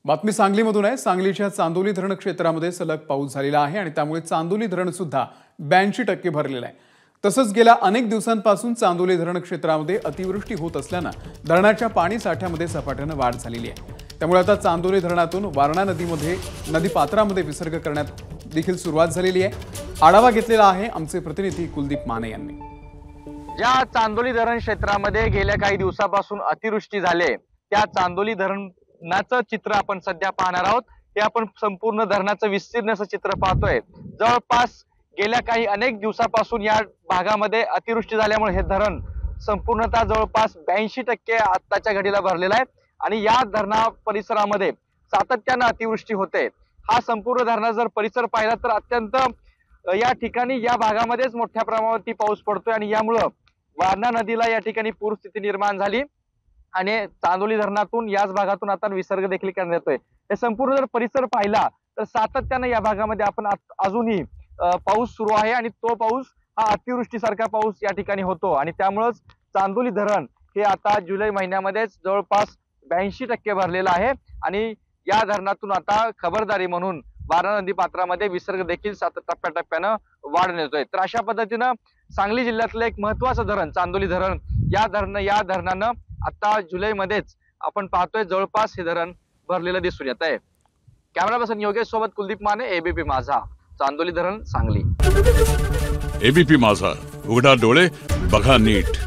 बातमी सांगलीमधून आहे। सांगलीच्या चांदोली धरण क्षेत्रामध्ये सलग पाऊस झालेला आहे आणि त्यामुळे चांदोली धरण सुद्धा 82% भरलेलं आहे। तसंच गेल्या अनेक दिवसांपासून चांदोली धरण क्षेत्रामध्ये अतिवृष्टी होत असल्याने धरणाच्या पाणी साठ्यामध्ये झपाट्याने वाढ झालेली आहे। त्यामुळे आता चांदोली धरणातून वारणा नदीमध्ये नदीपात्रामध्ये विसर्ग करण्यात देखील सुरुवात झालेली आहे। आढावा घेतलेला आहे आमचे प्रतिनिधी कुलदीप माने यांनी। ज्या चांदोली धरण क्षेत्रामध्ये गेल्या काही दिवसापासून अतिवृष्टी झाले त्या चांदोली धरणाचं चित्र आपण सध्या पाहणार आहोत। हे आपण संपूर्ण धरणाचं विस्तीर्ण असं चित्र पाहतोय। जवळपास गेल्या काही अनेक दिवसापासून या भागामध्ये अतिवृष्टी झाल्यामुळे हे धरण संपूर्णतः जवळपास 82% आत्ताच्या घडीला भरलेला आहे आणि या धरणा परिसरामध्ये सातत्याने अतिवृष्टी होते। हा संपूर्ण धरणाचा जर परिसर पाहिला तर अत्यंत या ठिकाणी या भागामध्येच मोठ्या प्रमाणावरती पाऊस पडतोय आणि यामुळे वारणा नदीला या ठिकाणी पूरस्थिती निर्माण झाली आणि चांदोली धरणातून याच भागातून आता विसर्ग देखील करण्यात येतोय। हे संपूर्ण जर परिसर पाहिला तर सातत्याने या भागामध्ये आपण अजूनही पाऊस सुरू आहे आणि तो पाऊस हा अतिवृष्टीसारखा पाऊस या ठिकाणी होतो आणि त्यामुळेच चांदोली धरण हे आता जुलै महिन्यामध्येच जवळपास 82% भरलेलं आहे आणि या धरणातून आता खबरदारी म्हणून वारणा नदी पात्रामध्ये विसर्ग देखील टप्प्याटप्प्यानं वाढण्यात येतोय। तर अशा पद्धतीनं सांगली जिल्ह्यातलं एक महत्त्वाचं धरण चांदोली धरण या धरणानं आता जुलैमध्येच आपण पाहतोय जवळपास हे धरण भरलेलं दिसून येत आहे। कॅमेरा पर्सन योगेश सोबत कुलदीप माने, एबीपी माझा, चांदोली धरण, सांगली। एबीपी माझा, उघडा डोळे बघा नीट।